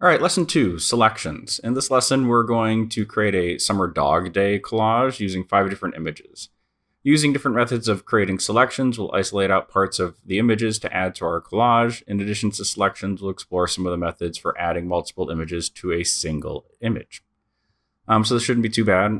All right, lesson 2, selections. In this lesson, we're going to create a summer dog day collage using 5 different images. Using different methods of creating selections, we'll isolate out parts of the images to add to our collage. In addition to selections, we'll explore some of the methods for adding multiple images to a single image. So this shouldn't be too bad.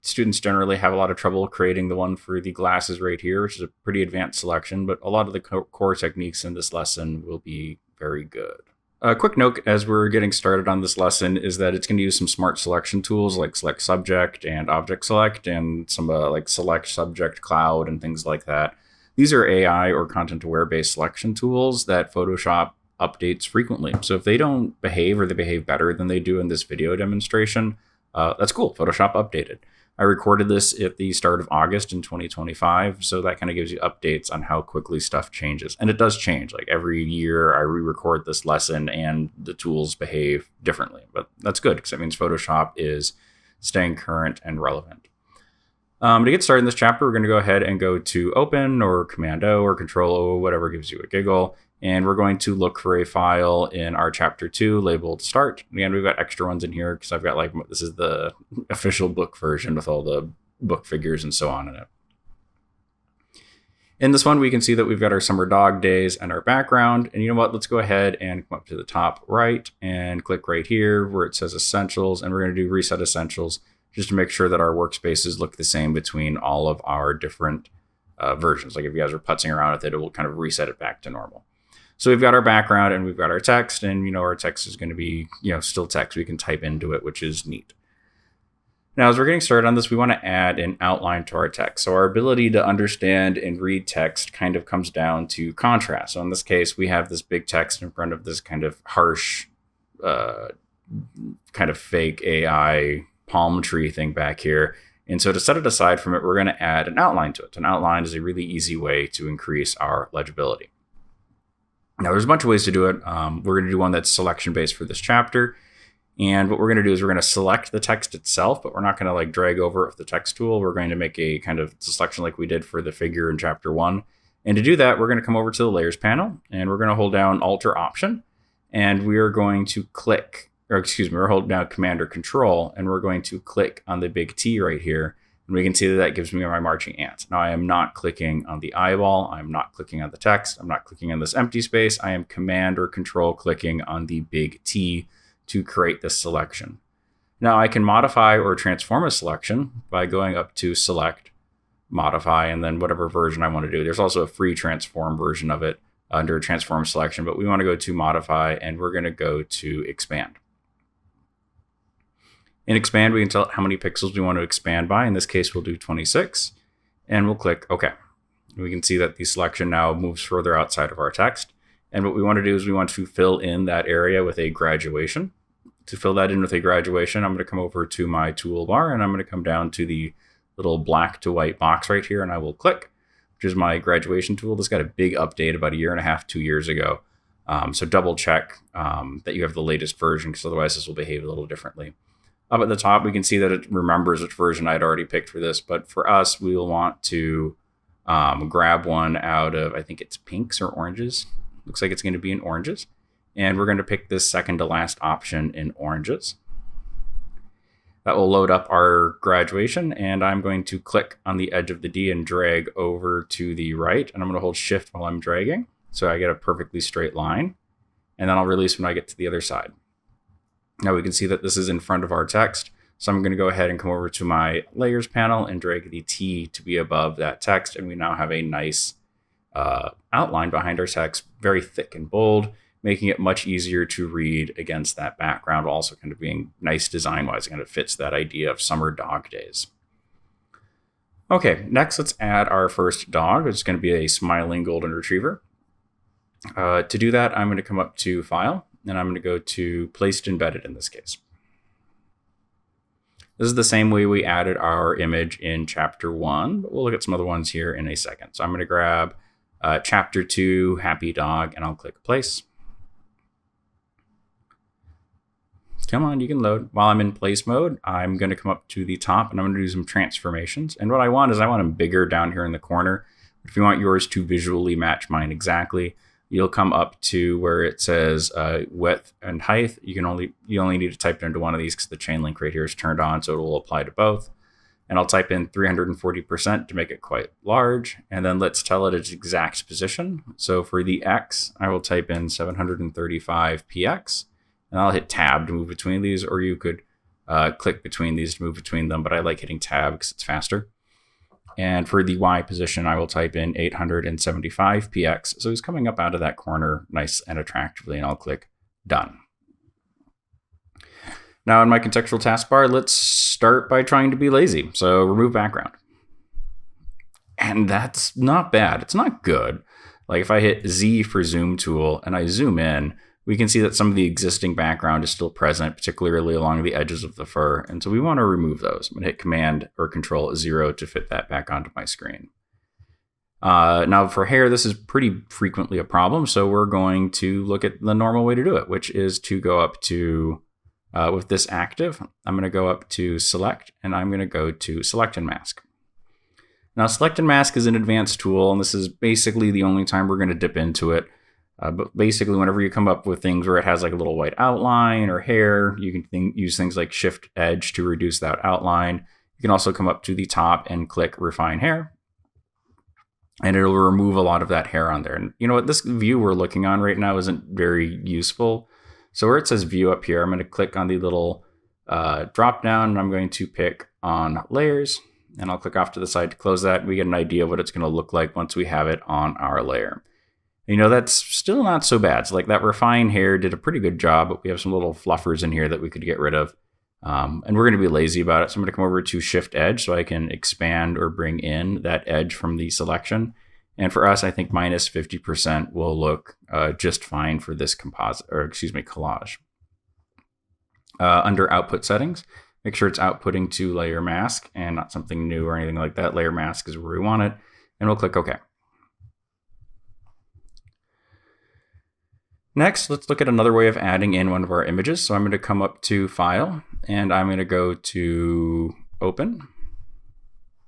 Students generally have a lot of trouble creating the one for the glasses right here, which is a pretty advanced selection, but a lot of the core techniques in this lesson will be very good. A quick note as we're getting started on this lesson is that it's going to use some smart selection tools like select subject and object select and some like select subject cloud and things like that. These are AI or content aware based selection tools that Photoshop updates frequently. So if they don't behave or they behave better than they do in this video demonstration, that's cool. Photoshop updated. I recorded this at the start of August in 2025, so that kind of gives you updates on how quickly stuff changes. And it does change. Like every year I re-record this lesson and the tools behave differently. But that's good because that means Photoshop is staying current and relevant. To get started in this chapter, we're going to go ahead and go to Open or Command O or Control O, whatever gives you a giggle. And we're going to look for a file in our chapter 2 labeled Start. Again, we've got extra ones in here because I've got this is the official book version with all the book figures and so on in it. In this one, we can see that we've got our summer dog days and our background. And you know what? Let's go ahead and come up to the top right and click right here where it says Essentials. And we're going to do Reset Essentials just to make sure that our workspaces look the same between all of our different versions. Like if you guys are putzing around with it, it will kind of reset it back to normal. So we've got our background and we've got our text, and our text is going to be still text. We can type into it, which is neat. Now, as we're getting started on this, we want to add an outline to our text. So our ability to understand and read text kind of comes down to contrast. So in this case, we have this big text in front of this kind of harsh, kind of fake AI palm tree thing back here. And so to set it aside from it, we're going to add an outline to it. An outline is a really easy way to increase our legibility. Now, there's a bunch of ways to do it. We're going to do one that's selection-based for this chapter. And what we're going to do is we're going to select the text itself, but we're not going to drag over with the text tool. We're going to make a kind of selection like we did for the figure in chapter 1. And to do that, we're going to come over to the Layers panel, and we're going to hold down Alt or Option. And we are going to we're holding down Command or Control, and we're going to click on the big T right here. And we can see that gives me my marching ants. Now I am not clicking on the eyeball. I'm not clicking on the text. I'm not clicking on this empty space. I am Command or Control clicking on the big T to create this selection. Now I can modify or transform a selection by going up to Select, Modify, and then whatever version I want to do. There's also a free transform version of it under Transform Selection, but we want to go to Modify, and we're going to go to Expand. In Expand, we can tell how many pixels we want to expand by. In this case, we'll do 26, and we'll click OK. We can see that the selection now moves further outside of our text. And what we want to do is we want to fill in that area with a graduation. To fill that in with a graduation, I'm going to come over to my toolbar, and I'm going to come down to the little black to white box right here, and I will click, which is my graduation tool. This got a big update about 1.5 years, 2 years ago. So double check that you have the latest version, because otherwise this will behave a little differently. Up at the top, we can see that it remembers which version I'd already picked for this. But for us, we will want to grab one out of, I think it's pinks or oranges. Looks like it's going to be in oranges. And we're going to pick this second to last option in oranges. That will load up our graduation. And I'm going to click on the edge of the D and drag over to the right. And I'm going to hold Shift while I'm dragging, so I get a perfectly straight line. And then I'll release when I get to the other side. Now we can see that this is in front of our text. So I'm going to go ahead and come over to my Layers panel and drag the T to be above that text. And we now have a nice outline behind our text, very thick and bold, making it much easier to read against that background, also kind of being nice design-wise. It kind of fits that idea of summer dog days. Okay, next let's add our first dog. It's going to be a smiling golden retriever. To do that, I'm going to come up to File, and I'm going to go to Placed Embedded in this case. This is the same way we added our image in chapter 1, but we'll look at some other ones here in a second. So I'm going to grab chapter 2, Happy Dog, and I'll click Place. Come on, you can load. While I'm in place mode, I'm going to come up to the top and I'm going to do some transformations. And what I want them bigger down here in the corner. If you want yours to visually match mine exactly, you'll come up to where it says width and height. You only need to type it into one of these because the chain link right here is turned on, so it will apply to both. And I'll type in 340% to make it quite large. And then let's tell it its exact position. So for the X, I will type in 735 px, and I'll hit tab to move between these, or you could click between these to move between them, but I like hitting tab because it's faster. And for the Y position, I will type in 875 px. So he's coming up out of that corner nice and attractively, and I'll click done. Now in my contextual taskbar, let's start by trying to be lazy. So remove background. And that's not bad. It's not good. Like if I hit Z for zoom tool and I zoom in, we can see that some of the existing background is still present, particularly along the edges of the fur. And so we want to remove those. I'm going to hit Command or Control 0 to fit that back onto my screen. Now for hair, this is pretty frequently a problem. So we're going to look at the normal way to do it, which is to go up to, with this active, I'm going to go up to Select, and I'm going to go to Select and Mask. Now Select and Mask is an advanced tool, and this is basically the only time we're going to dip into it. But basically, whenever you come up with things where it has like a little white outline or hair, you can use things like Shift Edge to reduce that outline. You can also come up to the top and click Refine Hair, and it'll remove a lot of that hair on there. And you know what? This view we're looking on right now isn't very useful. So where it says View up here, I'm going to click on the little drop down, and I'm going to pick on Layers, and I'll click off to the side to close that. We get an idea of what it's going to look like once we have it on our layer. You know, that's still not so bad. So like that Refine Hair did a pretty good job, but we have some little fluffers in here that we could get rid of. And we're going to be lazy about it. So I'm going to come over to Shift Edge so I can expand or bring in that edge from the selection. And for us, I think minus 50% will look just fine for this collage. Under Output Settings, make sure it's outputting to Layer Mask and not something new or anything like that. Layer Mask is where we want it. And we'll click OK. Next, let's look at another way of adding in one of our images. So I'm going to come up to File, and I'm going to go to Open.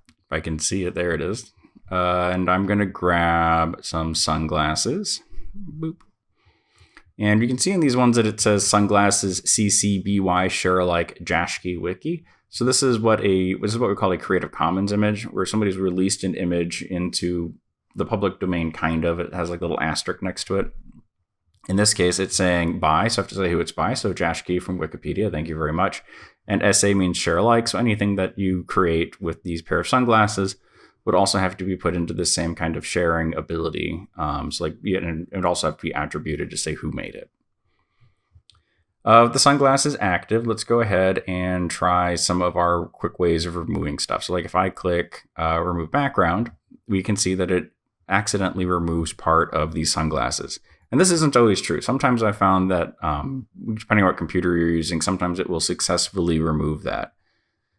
If I can see it, there it is. And I'm going to grab some sunglasses. Boop. And you can see in these ones that it says Sunglasses CC BY Share Alike Jashki Wiki. So this is what we call a Creative Commons image, where somebody's released an image into the public domain, kind of. It has like a little asterisk next to it. In this case, it's saying by, so I have to say who it's by. So Jashki from Wikipedia, thank you very much. And SA means share alike. So anything that you create with these pair of sunglasses would also have to be put into the same kind of sharing ability. So like it would also have to be attributed to say who made it. The sunglasses active, let's go ahead and try some of our quick ways of removing stuff. So like if I click remove background, we can see that it accidentally removes part of these sunglasses. And this isn't always true. Sometimes I found that depending on what computer you're using, sometimes it will successfully remove that.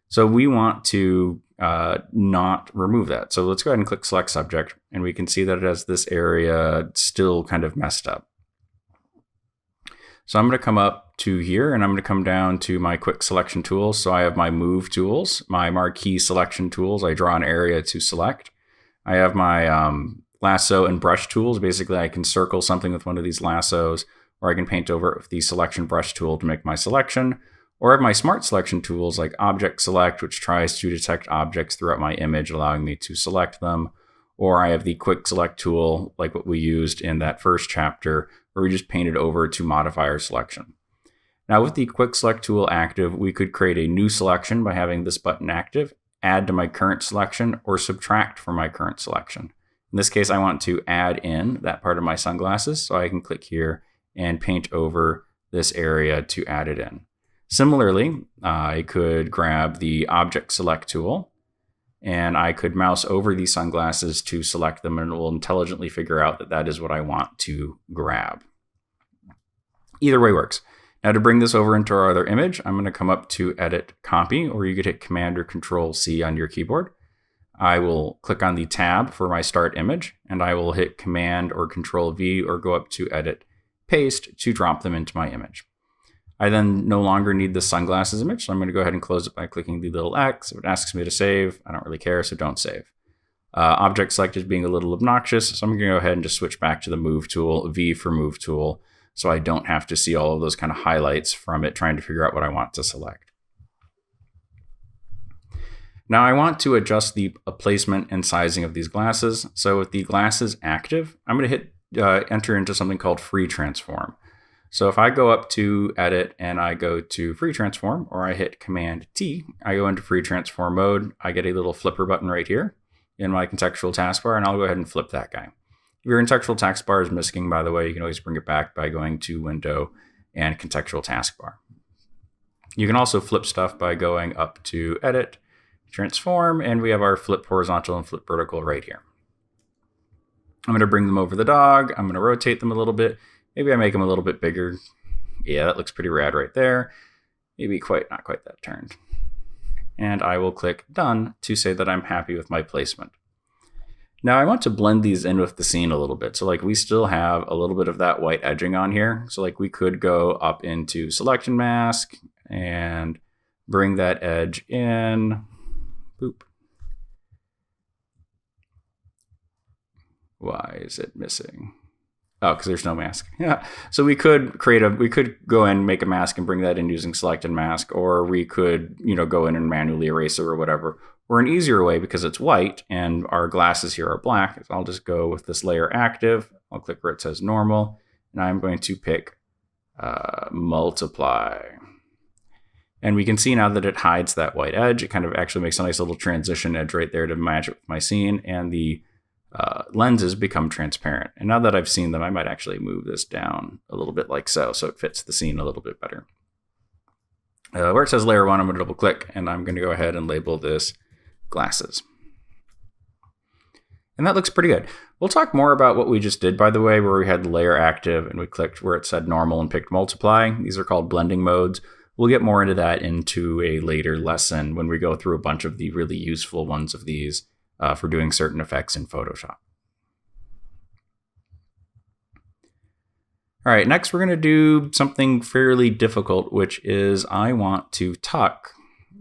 So we want to not remove that. So let's go ahead and click Select Subject, and we can see that it has this area still kind of messed up. So I'm going to come up to here, and I'm going to come down to my quick selection tools. So I have my move tools, my marquee selection tools. I draw an area to select. I have my lasso and brush tools. Basically, I can circle something with one of these lassos, or I can paint over it with the selection brush tool to make my selection. Or I have my smart selection tools like Object Select, which tries to detect objects throughout my image, allowing me to select them. Or I have the Quick Select tool, like what we used in that first chapter, where we just painted over to modify our selection. Now with the Quick Select tool active, we could create a new selection by having this button active, add to my current selection, or subtract from my current selection. In this case, I want to add in that part of my sunglasses, so I can click here and paint over this area to add it in. Similarly, I could grab the Object Select tool, and I could mouse over these sunglasses to select them, and it will intelligently figure out that that is what I want to grab. Either way works. Now to bring this over into our other image, I'm going to come up to Edit Copy, or you could hit Command or Control C on your keyboard. I will click on the tab for my start image, and I will hit Command or Control V or go up to Edit Paste to drop them into my image. I then no longer need the sunglasses image, so I'm going to go ahead and close it by clicking the little X. If it asks me to save, I don't really care, so don't save. Object select is being a little obnoxious, so I'm going to go ahead and just switch back to the move tool, V for move tool, so I don't have to see all of those kind of highlights from it trying to figure out what I want to select. Now I want to adjust the placement and sizing of these glasses. So with the glasses active, I'm going to hit enter into something called free transform. So if I go up to edit and I go to free transform, or I hit Command T, I go into free transform mode, I get a little flipper button right here in my contextual taskbar, and I'll go ahead and flip that guy. If your contextual taskbar is missing, by the way, you can always bring it back by going to Window and Contextual Taskbar. You can also flip stuff by going up to Edit, Transform, and we have our flip horizontal and flip vertical right here. I'm going to bring them over the dog. I'm going to rotate them a little bit. Maybe I make them a little bit bigger. Yeah, that looks pretty rad right there. Maybe not quite that turned. And I will click Done to say that I'm happy with my placement. Now I want to blend these in with the scene a little bit. So like we still have a little bit of that white edging on here. So like we could go up into selection mask and bring that edge in. Boop. Why is it missing? Oh, because there's no mask. Yeah. So we could go in, make a mask and bring that in using select and mask, or we could, go in and manually erase it or whatever. Or an easier way, because it's white and our glasses here are black, I'll just go with this layer active. I'll click where it says normal, and I'm going to pick multiply. And we can see now that it hides that white edge. It kind of actually makes a nice little transition edge right there to match it with my scene, and the lenses become transparent. And now that I've seen them, I might actually move this down a little bit like so it fits the scene a little bit better. Where it says layer 1, I'm going to double click, and I'm going to go ahead and label this glasses. And that looks pretty good. We'll talk more about what we just did, by the way, where we had the layer active and we clicked where it said normal and picked multiply. These are called blending modes. We'll get more into that into a later lesson when we go through a bunch of the really useful ones of these for doing certain effects in Photoshop. All right, next we're going to do something fairly difficult, which is I want to tuck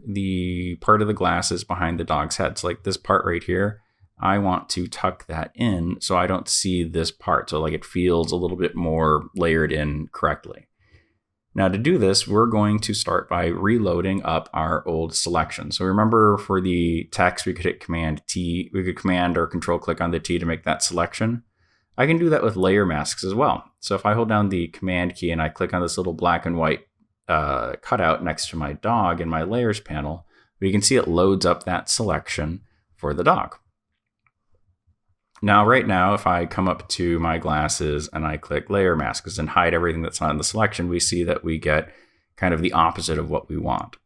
the part of the glasses behind the dog's head. So like this part right here, I want to tuck that in so I don't see this part. So like it feels a little bit more layered in correctly. Now to do this, we're going to start by reloading up our old selection. So remember for the text, we could hit Command T, we could Command or Control click on the T to make that selection. I can do that with layer masks as well. So if I hold down the Command key and I click on this little black and white cutout next to my dog in my layers panel, we can see it loads up that selection for the dog. Now, right now, if I come up to my glasses and I click layer masks and hide everything that's not in the selection, we see that we get kind of the opposite of what we want.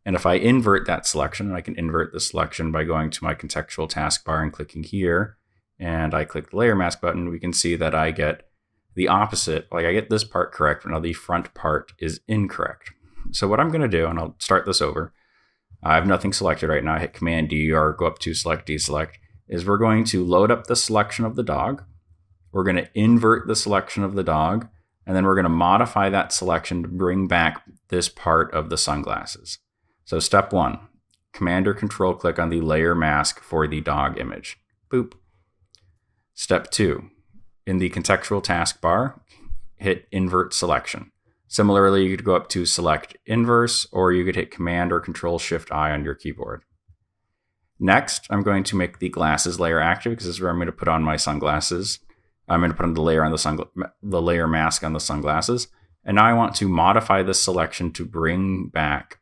And if I invert that selection, and I can invert the selection by going to my contextual taskbar and clicking here, and I click the layer mask button, we can see that I get the opposite. Like I get this part correct, but now the front part is incorrect. So what I'm going to do, and I'll start this over, I have nothing selected right now. I hit Command D or go up to select, deselect, is we're going to load up the selection of the dog. We're going to invert the selection of the dog, and then we're going to modify that selection to bring back this part of the sunglasses. So step 1, Command or Control click on the layer mask for the dog image. Boop. Step 2, in the contextual taskbar, hit invert selection. Similarly, you could go up to select inverse, or you could hit Command or Control Shift I on your keyboard. Next, I'm going to make the glasses layer active because this is where I'm going to put on my sunglasses. I'm going to put on the layer on the layer mask on the sunglasses. And now I want to modify this selection to bring back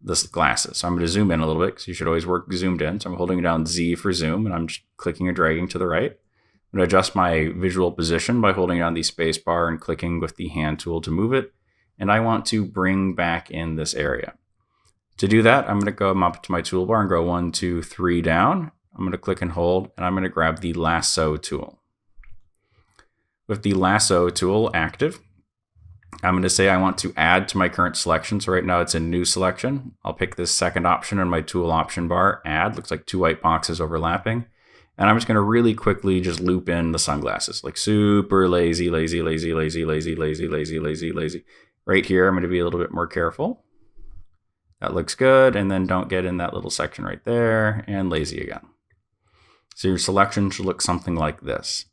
the glasses. So I'm going to zoom in a little bit because you should always work zoomed in. So I'm holding down Z for zoom, and I'm just clicking or dragging to the right. I'm going to adjust my visual position by holding down the space bar and clicking with the hand tool to move it. And I want to bring back in this area. To do that, I'm going to go up to my toolbar and go 1, 2, 3 down. I'm going to click and hold, and I'm going to grab the lasso tool. With the lasso tool active, I'm going to say I want to add to my current selection. So right now it's a new selection. I'll pick this second option in my tool option bar, add. Looks like 2 white boxes overlapping. And I'm just going to really quickly just loop in the sunglasses, like super lazy, lazy, lazy, lazy, lazy, lazy, lazy, lazy, lazy. Right here, I'm going to be a little bit more careful. That looks good. And then don't get in that little section right there, and lazy again. So your selection should look something like this.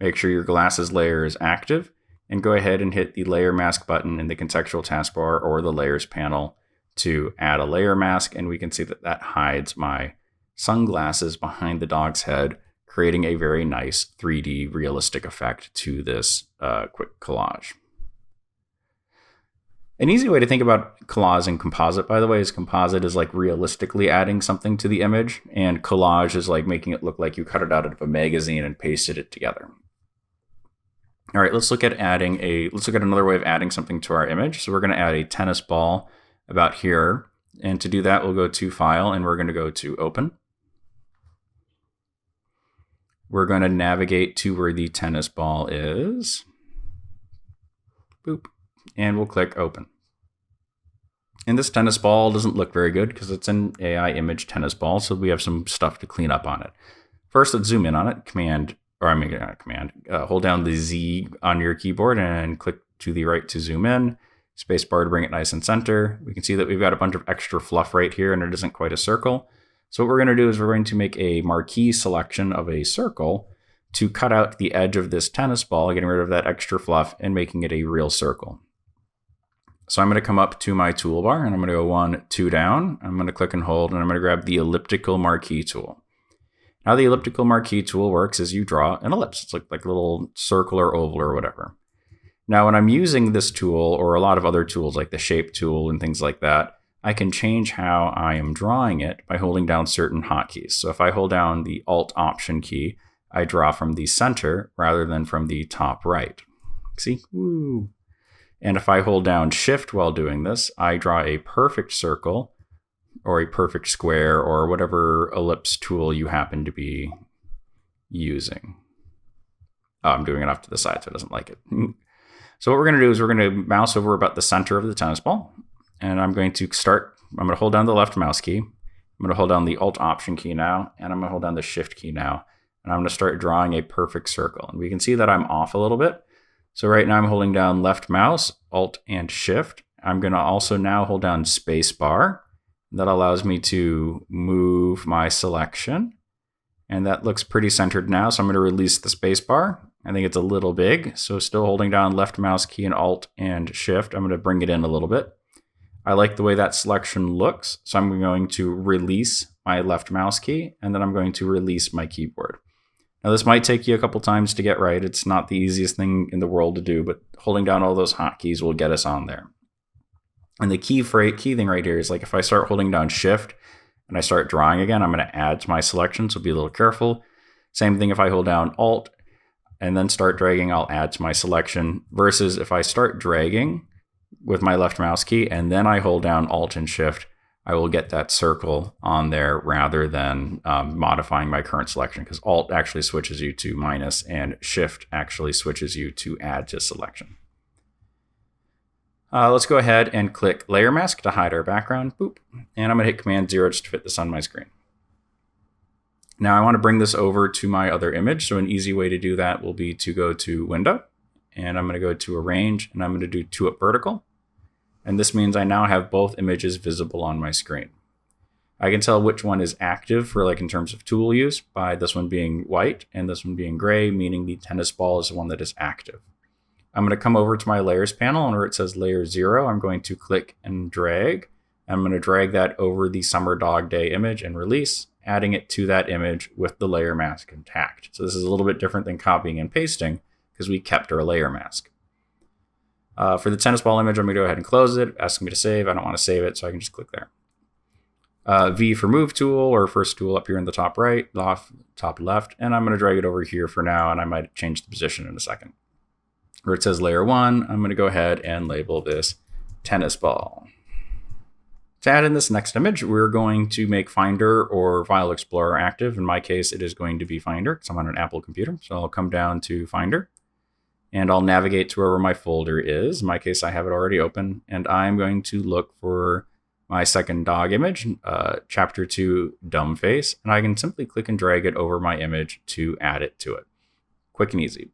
Make sure your glasses layer is active, and go ahead and hit the layer mask button in the contextual taskbar or the layers panel to add a layer mask, and we can see that that hides my sunglasses behind the dog's head, creating a very nice 3D realistic effect to this quick collage. An easy way to think about collage and composite, by the way, is composite is like realistically adding something to the image, and collage is like making it look like you cut it out of a magazine and pasted it together. All right, let's look at another way of adding something to our image. So we're going to add a tennis ball about here, and to do that, we'll go to File, and we're going to go to Open. We're going to navigate to where the tennis ball is. Boop. And we'll click Open. And this tennis ball doesn't look very good because it's an AI image tennis ball, so we have some stuff to clean up on it. First, let's zoom in on it. Hold down the Z on your keyboard and click to the right to zoom in. Spacebar to bring it nice and center. We can see that we've got a bunch of extra fluff right here, and it isn't quite a circle. So what we're going to do is we're going to make a marquee selection of a circle to cut out the edge of this tennis ball, getting rid of that extra fluff and making it a real circle. So I'm going to come up to my toolbar, and I'm going to go 1, 2 down. I'm going to click and hold, and I'm going to grab the elliptical marquee tool. How the elliptical marquee tool works is you draw an ellipse. It's like a little circle or oval or whatever. Now, when I'm using this tool, or a lot of other tools like the shape tool and things like that, I can change how I am drawing it by holding down certain hotkeys. So if I hold down the Alt Option key, I draw from the center rather than from the top right. See? Woo! And if I hold down Shift while doing this, I draw a perfect circle or a perfect square or whatever ellipse tool you happen to be using. Oh, I'm doing it off to the side so it doesn't like it. So what we're going to do is we're going to mouse over about the center of the tennis ball. And I'm going to hold down the left mouse key. I'm going to hold down the Alt Option key now, and I'm going to hold down the Shift key now. And I'm going to start drawing a perfect circle. And we can see that I'm off a little bit. So right now I'm holding down left mouse, Alt and Shift. I'm going to also now hold down Spacebar. That allows me to move my selection. And that looks pretty centered now. So I'm going to release the Spacebar. I think it's a little big. So still holding down left mouse key and Alt and Shift. I'm going to bring it in a little bit. I like the way that selection looks. So I'm going to release my left mouse key, and then I'm going to release my keyboard. Now, this might take you a couple times to get right. It's not the easiest thing in the world to do, but holding down all those hotkeys will get us on there. And the key thing right here is like if I start holding down Shift and I start drawing again, I'm going to add to my selection, so be a little careful. Same thing if I hold down Alt and then start dragging, I'll add to my selection, versus if I start dragging with my left mouse key and then I hold down Alt and Shift, I will get that circle on there rather than modifying my current selection, because Alt actually switches you to minus and Shift actually switches you to add to selection. Let's go ahead and click Layer Mask to hide our background. Boop. And I'm going to hit Command 0 just to fit this on my screen. Now I want to bring this over to my other image. So an easy way to do that will be to go to Window, and I'm going to go to Arrange, and I'm going to do 2 up vertical. And this means I now have both images visible on my screen. I can tell which one is active for in terms of tool use by this one being white and this one being gray, meaning the tennis ball is the one that is active. I'm going to come over to my layers panel, and where it says layer 0, I'm going to click and drag. I'm going to drag that over the summer dog day image and release, adding it to that image with the layer mask intact. So this is a little bit different than copying and pasting because we kept our layer mask. For the tennis ball image, I'm going to go ahead and close it, asking me to save. I don't want to save it, so I can just click there. V for move tool, or first tool up here in the top right, top left, and I'm going to drag it over here for now, and I might change the position in a second. Where it says layer 1, I'm going to go ahead and label this tennis ball. To add in this next image, we're going to make Finder or File Explorer active. In my case, it is going to be Finder because I'm on an Apple computer. So I'll come down to Finder, and I'll navigate to wherever my folder is. In my case, I have it already open, and I'm going to look for my second dog image, chapter 2, dumb face, and I can simply click and drag it over my image to add it to it. Quick and easy.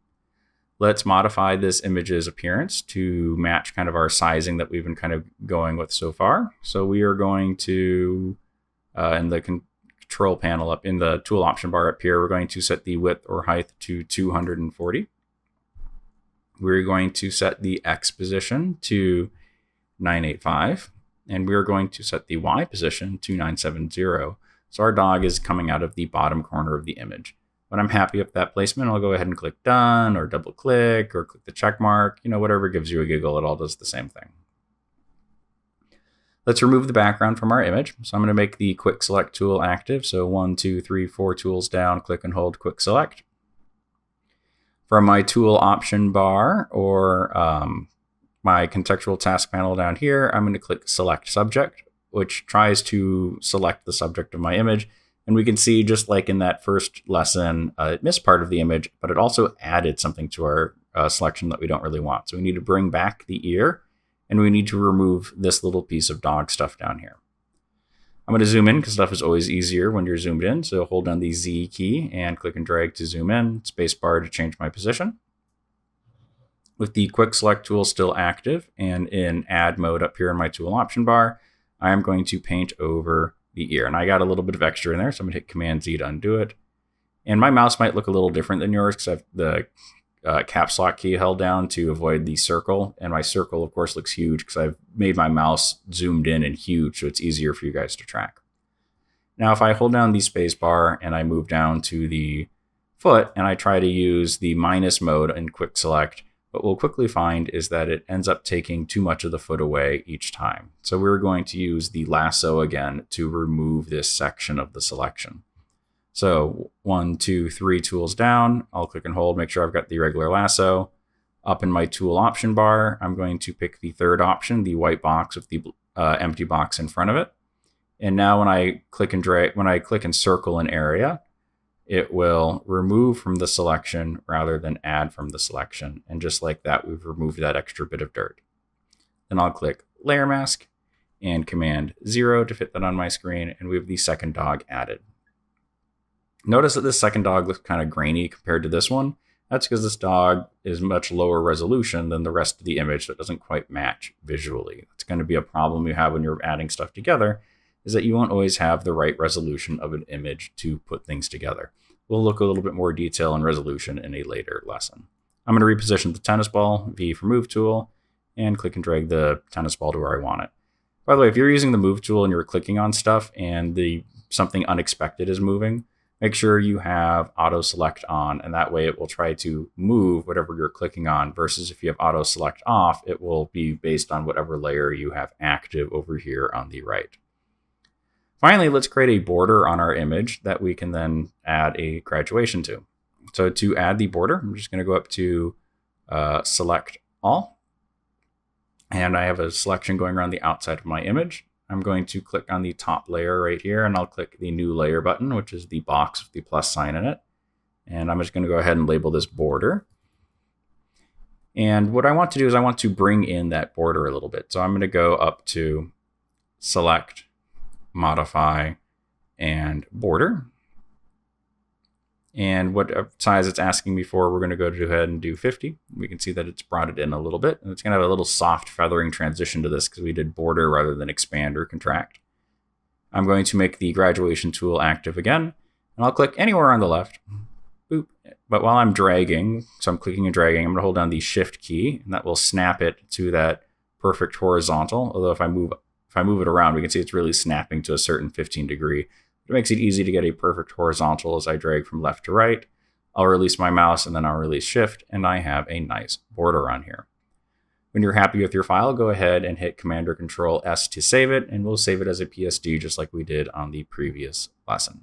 Let's modify this image's appearance to match kind of our sizing that we've been kind of going with so far. So we are going to, in the control panel up in the tool option bar up here, we're going to set the width or height to 240. We're going to set the X position to 985, and we're going to set the Y position to 970. So our dog is coming out of the bottom corner of the image. When I'm happy with that placement, I'll go ahead and click done, or double click, or click the check mark, whatever gives you a giggle, it all does the same thing. Let's remove the background from our image. So I'm going to make the quick select tool active. So 1, 2, 3, 4 tools down, click and hold quick select. From my tool option bar or my contextual task panel down here, I'm going to click select subject, which tries to select the subject of my image. And we can see, just like in that first lesson, it missed part of the image, but it also added something to our selection that we don't really want. So we need to bring back the ear, and we need to remove this little piece of dog stuff down here. I'm going to zoom in because stuff is always easier when you're zoomed in. So hold down the Z key and click and drag to zoom in, space bar to change my position. With the quick select tool still active and in add mode up here in my tool option bar, I am going to paint over the ear. And I got a little bit of extra in there, so I'm going to hit Command Z to undo it. And my mouse might look a little different than yours because I have the caps lock key held down to avoid the circle. And my circle, of course, looks huge because I've made my mouse zoomed in and huge, so it's easier for you guys to track. Now, if I hold down the space bar and I move down to the foot and I try to use the minus mode in quick select, what we'll quickly find is that it ends up taking too much of the foot away each time. So we're going to use the lasso again to remove this section of the selection. So 1, 2, 3 tools down, I'll click and hold, make sure I've got the regular lasso. Up in my tool option bar, I'm going to pick the third option, the white box with the empty box in front of it. And now when I click and circle an area, it will remove from the selection rather than add from the selection. And just like that, we've removed that extra bit of dirt. Then I'll click Layer Mask and Command 0 to fit that on my screen, and we have the second dog added. Notice that this second dog looks kind of grainy compared to this one. That's because this dog is much lower resolution than the rest of the image, so it doesn't quite match visually. That's going to be a problem you have when you're adding stuff together, is that you won't always have the right resolution of an image to put things together. We'll look a little bit more detail and resolution in a later lesson. I'm going to reposition the tennis ball, V for move tool, and click and drag the tennis ball to where I want it. By the way, if you're using the move tool and you're clicking on stuff and something unexpected is moving, make sure you have auto select on, and that way it will try to move whatever you're clicking on, versus if you have auto select off, it will be based on whatever layer you have active over here on the right. Finally, let's create a border on our image that we can then add a graduation to. So to add the border, I'm just going to go up to select all, and I have a selection going around the outside of my image. I'm going to click on the top layer right here, and I'll click the new layer button, which is the box with the plus sign in it. And I'm just going to go ahead and label this border. And what I want to do is I want to bring in that border a little bit. So I'm going to go up to select, modify, and border. And what size it's asking me for, we're going to go ahead and do 50. We can see that it's brought it in a little bit. And it's going to have a little soft feathering transition to this because we did border rather than expand or contract. I'm going to make the graduation tool active again. And I'll click anywhere on the left. Boop. But while I'm dragging, so I'm clicking and dragging, I'm going to hold down the Shift key, and that will snap it to that perfect horizontal. Although if I move it around, we can see it's really snapping to a certain 15 degree. It makes it easy to get a perfect horizontal as I drag from left to right. I'll release my mouse and then I'll release Shift, and I have a nice border on here. When you're happy with your file, go ahead and hit Command or Control S to save it, and we'll save it as a PSD just like we did on the previous lesson.